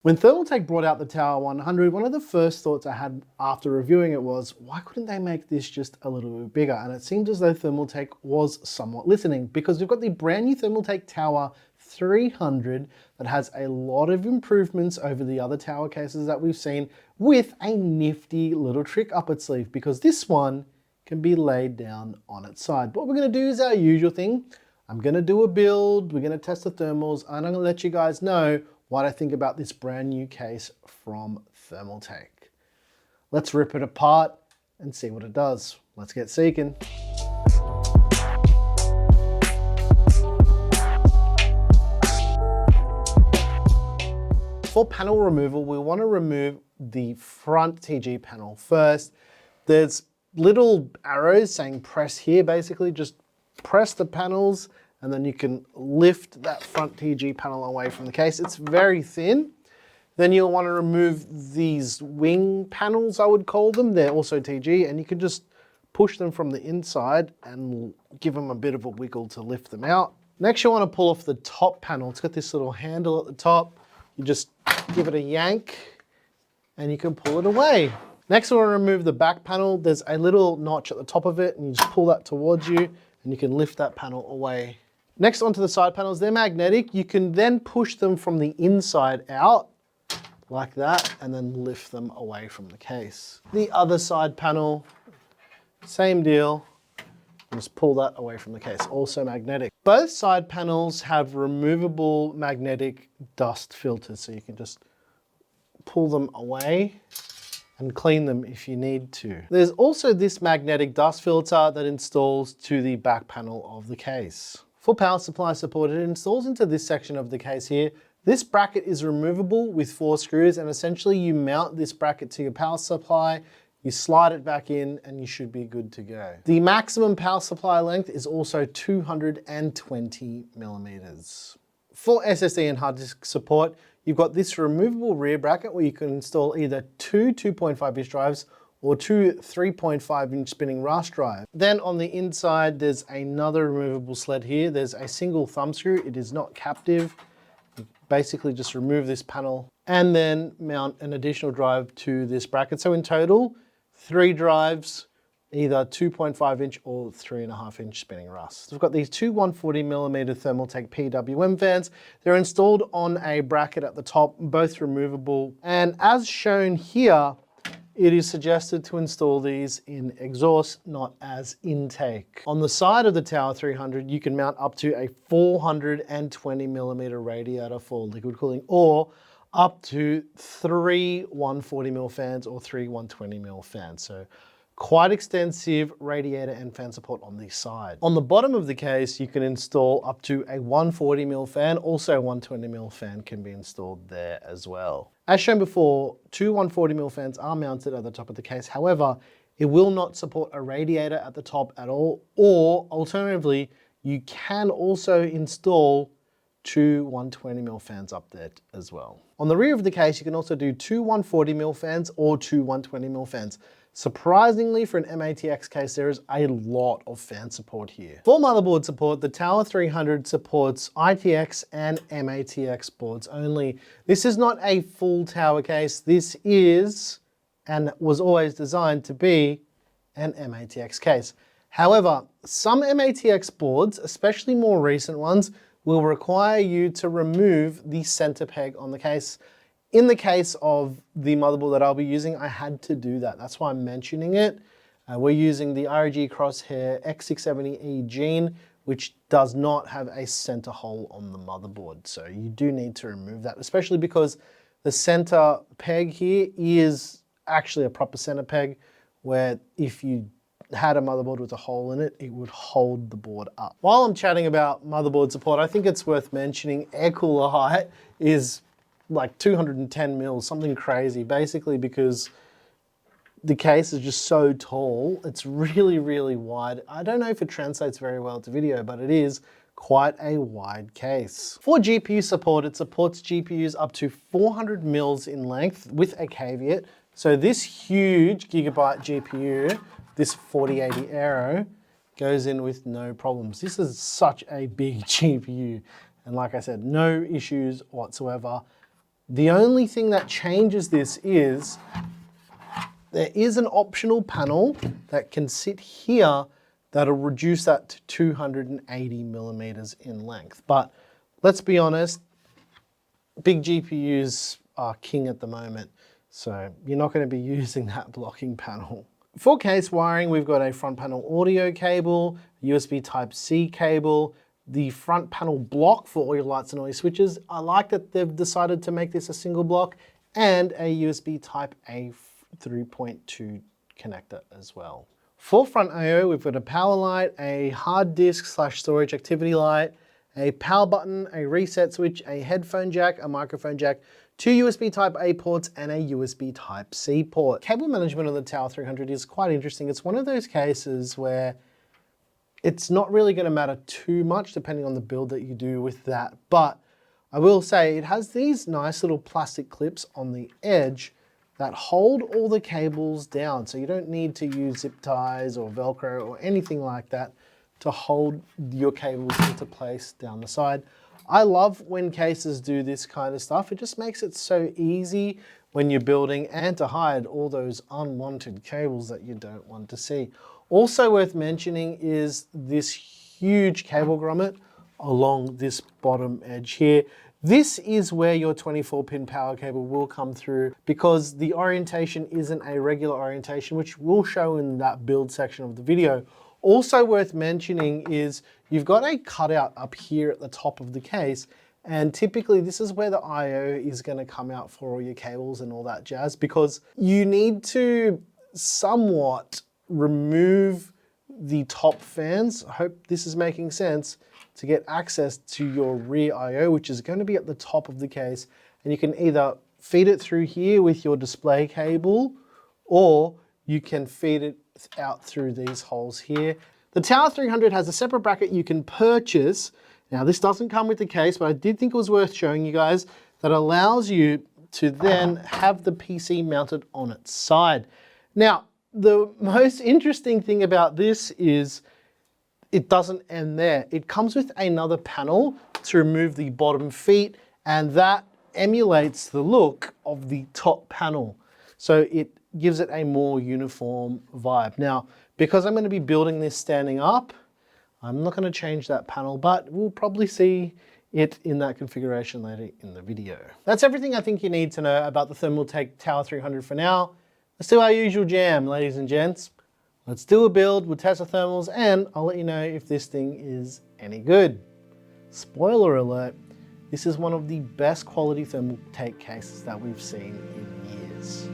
When Thermaltake brought out the Tower 100, one of the first thoughts I had after reviewing it was, why couldn't they make this just a little bit bigger? And it seemed as though Thermaltake was somewhat listening, because we've got the brand new Thermaltake Tower 300 that has a lot of improvements over the other tower cases that we've seen, with a nifty little trick up its sleeve, because this one can be laid down on its side. What we're going to do is our usual thing. I'm going to do a build, we're going to test the thermals, and I'm going to let you guys know what I think about this brand new case from Thermaltake. Let's rip it apart and see what it does. Let's get seeking. For panel removal, we want to remove the front TG panel first. There's little arrows saying press here, basically just press the panels and then you can lift that front TG panel away from the case. It's very thin. Then you'll want to remove these wing panels, I would call them. They're also TG, and you can just push them from the inside and give them a bit of a wiggle to lift them out. Next, you want to pull off the top panel. It's got this little handle at the top. You just give it a yank and you can pull it away. Next, we want to remove the back panel. There's a little notch at the top of it, and you just pull that towards you and you can lift that panel away. Next, onto the side panels, they're magnetic. You can then push them from the inside out like that and then lift them away from the case. The other side panel, same deal. Just pull that away from the case, also magnetic. Both side panels have removable magnetic dust filters, so you can just pull them away and clean them if you need to. There's also this magnetic dust filter that installs to the back panel of the case. For power supply support, it installs into this section of the case here. This bracket is removable with 4 screws, and essentially you mount this bracket to your power supply, you slide it back in, and you should be good to go. The maximum power supply length is also 220 millimeters. For SSD and hard disk support, you've got this removable rear bracket where you can install either 2 2.5-inch drives or 2 3.5-inch spinning RAS drives. Then on the inside, there's another removable sled here. There's a single thumb screw. It is not captive. You basically just remove this panel and then mount an additional drive to this bracket. So in total, 3 drives, either 2.5-inch or 3.5-inch spinning RAS. So we've got these two 140mm Thermaltake PWM fans. They're installed on a bracket at the top, both removable. And as shown here, it is suggested to install these in exhaust, not as intake. On the side of the Tower 300, you can mount up to a 420mm radiator for liquid cooling, or up to 3 140mm fans or 3 120mm fans. So quite extensive radiator and fan support on the side. On the bottom of the case, you can install up to a 140mm fan, also a 120mm fan can be installed there as well. As shown before, 2 140mm fans are mounted at the top of the case. However, it will not support a radiator at the top at all, or alternatively, you can also install 2 120mm fans up there as well. On the rear of the case, you can also do 2 140mm fans or 2 120mm fans. Surprisingly, for an MATX case, there is a lot of fan support here. For motherboard support, the Tower 300 supports ITX and MATX boards only. This is not a full tower case. This is, and was always designed to be, an MATX case. However, some MATX boards, especially more recent ones, will require you to remove the center peg on the case. In the case of the motherboard that I'll be using, I had to do that. That's why I'm mentioning it. We're using the ROG Crosshair X670E Gene, which does not have a center hole on the motherboard. So you do need to remove that, especially because the center peg here is actually a proper center peg, where if you had a motherboard with a hole in it, it would hold the board up. While I'm chatting about motherboard support, I think it's worth mentioning air cooler height is like 210 mils, something crazy, basically because the case is just so tall. It's really, really wide. I don't know if it translates very well to video, but it is quite a wide case. For GPU support, it supports GPUs up to 400 mils in length with a caveat. So this huge gigabyte GPU, this 4080 Aero, goes in with no problems. This is such a big GPU. And like I said, no issues whatsoever. The only thing that changes this is there is an optional panel that can sit here that'll reduce that to 280 millimeters in length. But let's be honest, big GPUs are king at the moment, so you're not going to be using that blocking panel. For case wiring, we've got a front panel audio cable, USB Type-C cable, the front panel block for all your lights and all your switches. I like that they've decided to make this a single block, and a USB Type-A 3.2 connector as well. For front I/O, we've got a power light, a hard disk / storage activity light, a power button, a reset switch, a headphone jack, a microphone jack, 2 USB Type-A ports, and a USB Type-C port. Cable management on the Tower 300 is quite interesting. It's one of those cases where it's not really going to matter too much depending on the build that you do with that. But I will say it has these nice little plastic clips on the edge that hold all the cables down. So you don't need to use zip ties or Velcro or anything like that to hold your cables into place down the side. I love when cases do this kind of stuff. It just makes it so easy when you're building and to hide all those unwanted cables that you don't want to see. Also worth mentioning is this huge cable grommet along this bottom edge here. This is where your 24-pin power cable will come through because the orientation isn't a regular orientation, which we'll show in that build section of the video. Also worth mentioning is you've got a cutout up here at the top of the case, and typically this is where the I/O is going to come out for all your cables and all that jazz, because you need to somewhat remove the top fans. I hope this is making sense, to get access to your rear I/O, which is going to be at the top of the case, and you can either feed it through here with your display cable, or you can feed it out through these holes here. The Tower 300 has a separate bracket you can purchase. Now this doesn't come with the case, but I did think it was worth showing you guys, that allows you to then have the PC mounted on its side. Now, the most interesting thing about this is it doesn't end there. It comes with another panel to remove the bottom feet, and that emulates the look of the top panel. So it gives it a more uniform vibe. Now, because I'm going to be building this standing up, I'm not going to change that panel, but we'll probably see it in that configuration later in the video. That's everything I think you need to know about the Thermaltake Tower 300 for now. Let's do our usual jam, ladies and gents. Let's do a build, we'll test the thermals, and I'll let you know if this thing is any good. Spoiler alert, this is one of the best quality Thermaltake cases that we've seen in years.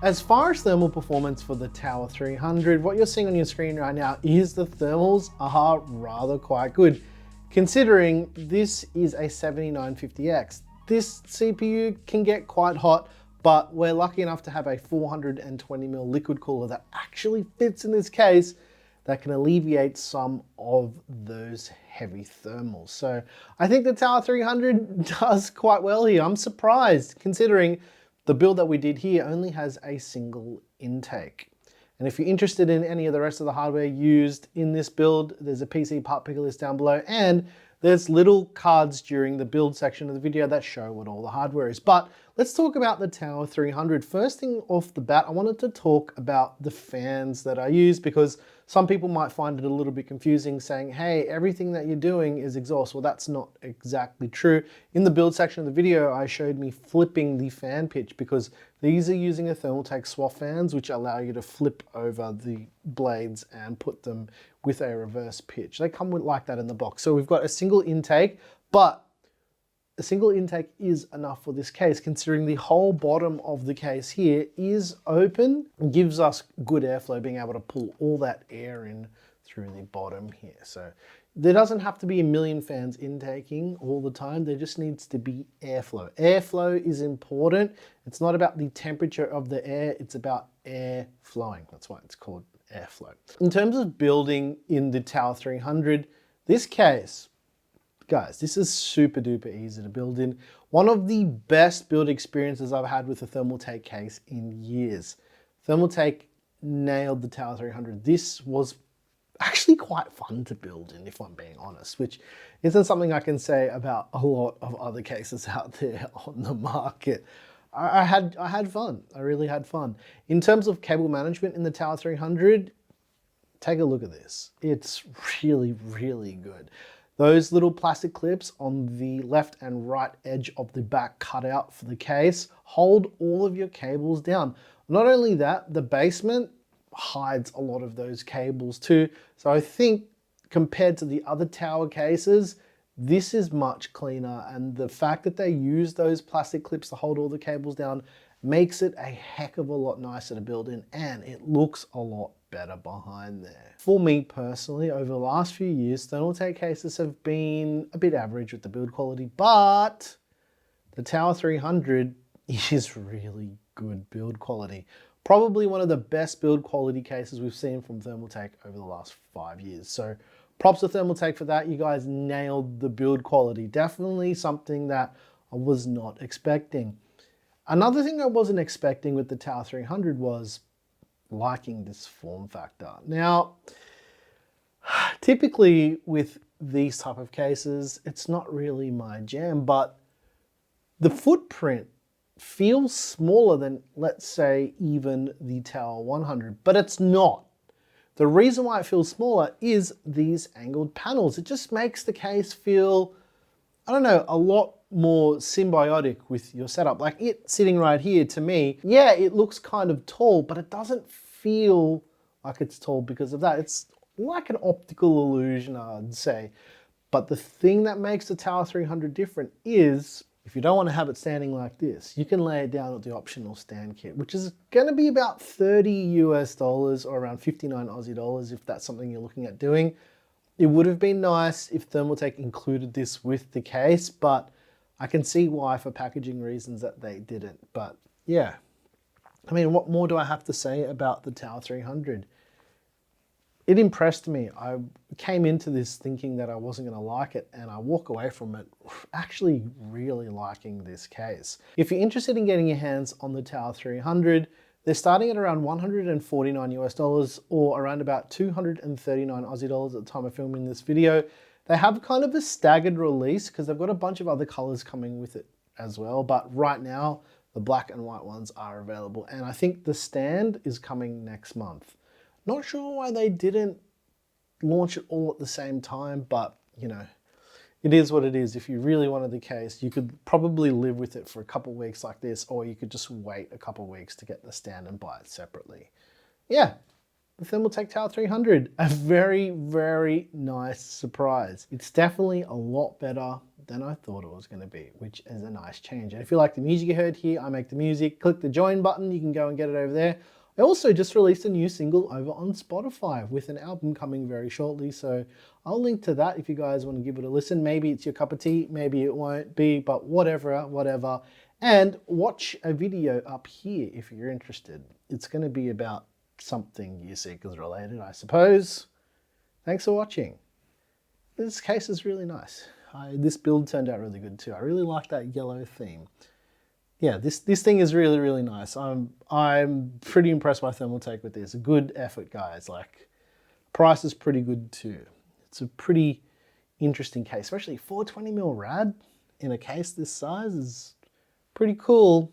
As far as thermal performance for the Tower 300, what you're seeing on your screen right now is the thermals are rather quite good. Considering this is a 7950X, this CPU can get quite hot, but we're lucky enough to have a 420mm liquid cooler that actually fits in this case that can alleviate some of those heavy thermals. So I think the Tower 300 does quite well here. I'm surprised considering the build that we did here only has a single intake. And if you're interested in any of the rest of the hardware used in this build, there's a PCPartPicker list down below, and there's little cards during the build section of the video that show what all the hardware is. But let's talk about the Tower 300. First thing off the bat, I wanted to talk about the fans that I use, because some people might find it a little bit confusing saying, hey, everything that you're doing is exhaust. Well, that's not exactly true. In the build section of the video, I showed me flipping the fan pitch, because these are using a Thermaltake swap fans, which allow you to flip over the blades and put them with a reverse pitch. They come with like that in the box. So we've got a single intake, but a single intake is enough for this case, considering the whole bottom of the case here is open. It gives us good airflow, being able to pull all that air in through the bottom here. So there doesn't have to be a million fans intaking all the time. There just needs to be airflow. Airflow is important. It's not about the temperature of the air, it's about air flowing. That's why it's called airflow. In terms of building in the Tower 300, this case, guys, this is super duper easy to build in. One of the best build experiences I've had with a Thermaltake case in years. Thermaltake nailed the Tower 300. This was actually quite fun to build in, if I'm being honest, which isn't something I can say about a lot of other cases out there on the market. I had fun. I really had fun. In terms of cable management in the Tower 300, take a look at this. It's really, really good. Those little plastic clips on the left and right edge of the back cutout for the case hold all of your cables down. Not only that, the basement hides a lot of those cables too. So I think compared to the other Tower cases, this is much cleaner, and the fact that they use those plastic clips to hold all the cables down makes it a heck of a lot nicer to build in, and it looks a lot better behind there. For me personally, over the last few years, Thermaltake cases have been a bit average with the build quality, but the Tower 300 is really good build quality. Probably one of the best build quality cases we've seen from Thermaltake over the last 5 years. So props to Thermaltake for that. You guys nailed the build quality. Definitely something that I was not expecting. Another thing I wasn't expecting with the Tower 300 was liking this form factor. Now, typically with these type of cases, it's not really my jam, but the footprint feels smaller than, let's say, even the Tower 100, but it's not. The reason why it feels smaller is these angled panels. It just makes the case feel, I don't know, a lot more symbiotic with your setup. Like it sitting right here, to me, yeah, it looks kind of tall, but it doesn't feel like it's tall because of that. It's like an optical illusion, I'd say. But the thing that makes the Tower 300 different is, if you don't want to have it standing like this, you can lay it down with the optional stand kit, which is going to be about $30 US or around 59 Aussie dollars if that's something you're looking at doing. It would have been nice if Thermaltake included this with the case, but I can see why for packaging reasons that they didn't. But yeah, I mean, what more do I have to say about the Tower 300? It impressed me. I came into this thinking that I wasn't going to like it, and I walk away from it actually really liking this case. If you're interested in getting your hands on the Tower 300, they're starting at around 149 US dollars or around about 239 Aussie dollars at the time of filming this video. They have kind of a staggered release because they've got a bunch of other colors coming with it as well. But right now, the black and white ones are available. And I think the stand is coming next month. Not sure why they didn't launch it all at the same time, but you know, it is what it is. If you really wanted the case, you could probably live with it for a couple of weeks like this, or you could just wait a couple of weeks to get the stand and buy it separately. Yeah, the Thermaltake Tower 300. A very, very nice surprise. It's definitely a lot better than I thought it was going to be, which is a nice change. And if you like the music you heard here, I make the music. Click the join button, you can go and get it over there. I also just released a new single over on Spotify with an album coming very shortly, so I'll link to that if you guys want to give it a listen. Maybe it's your cup of tea, maybe it won't be, but whatever. And watch a video up here if you're interested. It's going to be about something gear seekers related, I suppose. Thanks for watching. This case is really nice. This build turned out really good too. I really like that yellow theme. Yeah, this thing is really, really nice. I'm pretty impressed by Thermaltake with this. Good effort, guys. Like, price is pretty good too. It's a pretty interesting case, especially 420mm rad in a case this size is pretty cool.